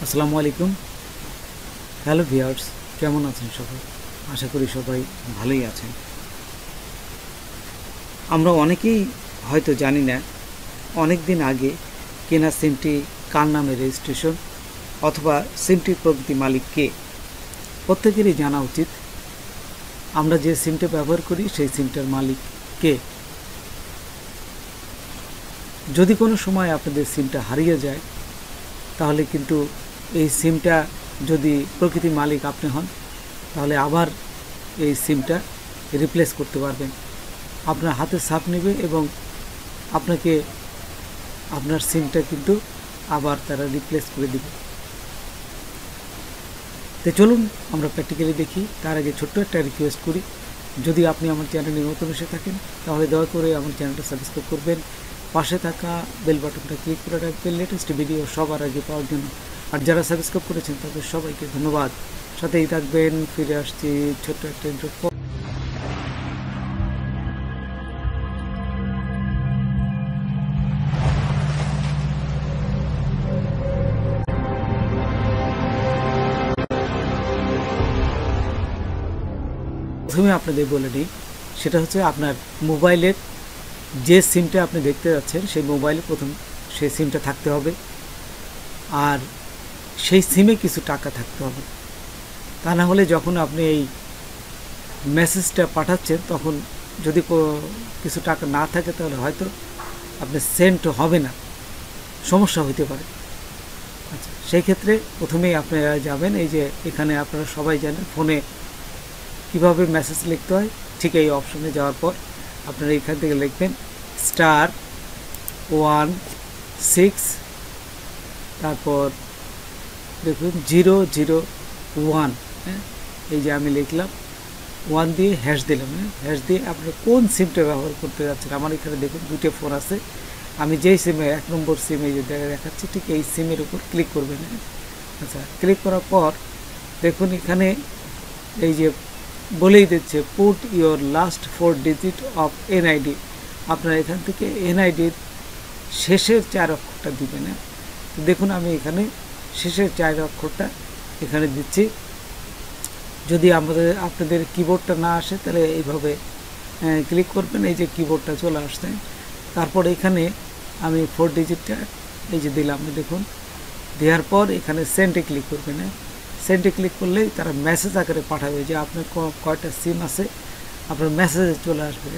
আসসালামু আলাইকুম। Hello viewers, কেমন আছেন সবাই? আশা করি সবাই ভালোই আছেন। আমরা অনেকেই হয়তো জানি না অনেক দিন আগে কেনা সিমটি কার নামে রেজিস্ট্রেশন অথবা সিমটির প্রকৃত মালিক কে। প্রত্যেকেরই জানা উচিত আমরা যে সিমটা ব্যবহার করি সেই সিমটার মালিক কে। যদি কোনো সময় আপনাদের সিমটা হারিয়ে যায় তাহলে কিন্তু এই সিমটা যদি প্রকৃত মালিক আপনি হন তাহলে আবার এই সিমটা রিপ্লেস করতে পারবেন। আপনার হাতে ছাপ নেবে এবং আপনাকে আপনার সিমটা কিন্তু আবার তারা রিপ্লেস করে দেবে। তো চলুন আমরা প্র্যাকটিক্যালি দেখি। তার আগে ছোট্ট একটা রিকোয়েস্ট করি, যদি আপনি আমার চ্যানেলে নতুন এসে থাকেন তাহলে দয়া করে আমার চ্যানেলটা সাবস্ক্রাইব করবেন, পাশে থাকা বেল বাটনটা ক্লিক করে রাখবেন লেটেস্ট ভিডিও সবার আগে পাওয়ার জন্য। আর যারা সাবস্ক্রাইব করেছেন তাদের সবাইকে ধন্যবাদ। সাথেই থাকবেন। ফিরে আসছি ছোট্ট একটা ইন্ট্রো। প্রথমে আপনাদের বলে নিই, সেটা হচ্ছে আপনার মোবাইলের যে সিমটা আপনি দেখতে যাচ্ছেন সেই মোবাইলে প্রথম সেই সিমটা থাকতে হবে, আর সেই সিমে কিছু টাকা থাকতে হবে। তা না হলে যখন আপনি এই মেসেজটা পাঠাচ্ছেন তখন যদি কিছু টাকা না থাকে তাহলে হয়তো আপনি সেন্ড হবে না, সমস্যা হতে পারে। আচ্ছা, সেই ক্ষেত্রে প্রথমেই আপনারা যাবেন, এই যে এখানে আপনারা সবাই জানেন ফোনে কিভাবে মেসেজ লিখতে হয়, ঠিক এই অপশনে যাওয়ার পর আপনারা এখান থেকে লিখবেন *16, তারপর দেখুন 001। হ্যাঁ, এই যে আমি লিখলাম 1 দিয়ে হ্যাশ দিলাম। হ্যাশ দিয়ে আপনারা কোন সিমটা ব্যবহার করতে যাচ্ছেন। আমার এখানে দেখুন দুটো ফোন আছে, আমি যেই সিমে 1 নম্বর সিমে যে দেখাচ্ছি ঠিক এই সিমের উপর ক্লিক করবেন। আচ্ছা, ক্লিক করার পর দেখুন এখানে এই যে বলেই দিচ্ছে put your last 4 digit of NID. আপনারা এখান থেকে এনআইডির শেষের 4 অক্ষরটা দিবেন। তো দেখুন আমি এখানে শেষের 4 অক্ষরটা এখানে দিচ্ছি। যদি আপনাদের কিবোর্ডটা না আসে তাহলে এইভাবে ক্লিক করবেন, এই যে কিবোর্ডটা চলে আসছে। তারপর এখানে আমি 4 ডিজিটটা এই যে দিলাম, দেখুন দেওয়ার পর এখানে সেন্ডে ক্লিক করবেন। সেন্ডে ক্লিক করলেই তারা মেসেজ আকারে পাঠাবে যে আপনার কয়টা সিম আছে, আপনার মেসেজে চলে আসবে।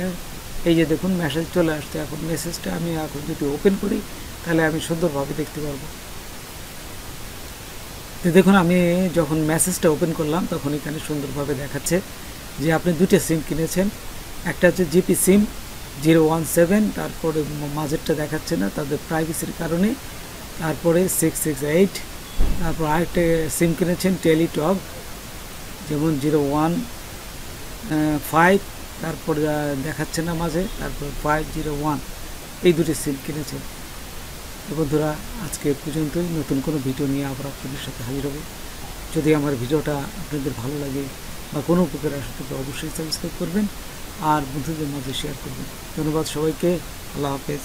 এই যে দেখুন মেসেজ চলে আসছে। এখন মেসেজটা আমি এখন যদি ওপেন করি তাহলে আমি সুন্দরভাবে দেখতে পারবো। তো দেখুন আমি যখন মেসেজটা ওপেন করলাম তখন এখানে সুন্দরভাবে দেখাচ্ছে যে আপনি দুটো সিম কিনেছেন। একটা হচ্ছে জিপি সিম 017, তারপরে মাঝেরটা দেখাচ্ছে না তাদের প্রাইভেসির কারণে। তারপরে 668, তারপর আরেকটা সিম কিনেছেন টেলিটক যেমন 015, তারপর দেখাচ্ছে না মাঝে, তারপর 501। এই দুটি সিম কিনেছেন। বন্ধুরা, আজকে পর্যন্তই। নতুন কোনো ভিডিও নিয়ে আবার আপনাদের সাথে হাজির হব। যদি আমার ভিডিওটা আপনাদের ভালো লাগে বা কোনো উপকার আসে তবে অবশ্যই সাবস্ক্রাইব করবেন আর বন্ধুদের মাঝে শেয়ার করবেন। ধন্যবাদ সবাইকে। আল্লাহ হাফেজ।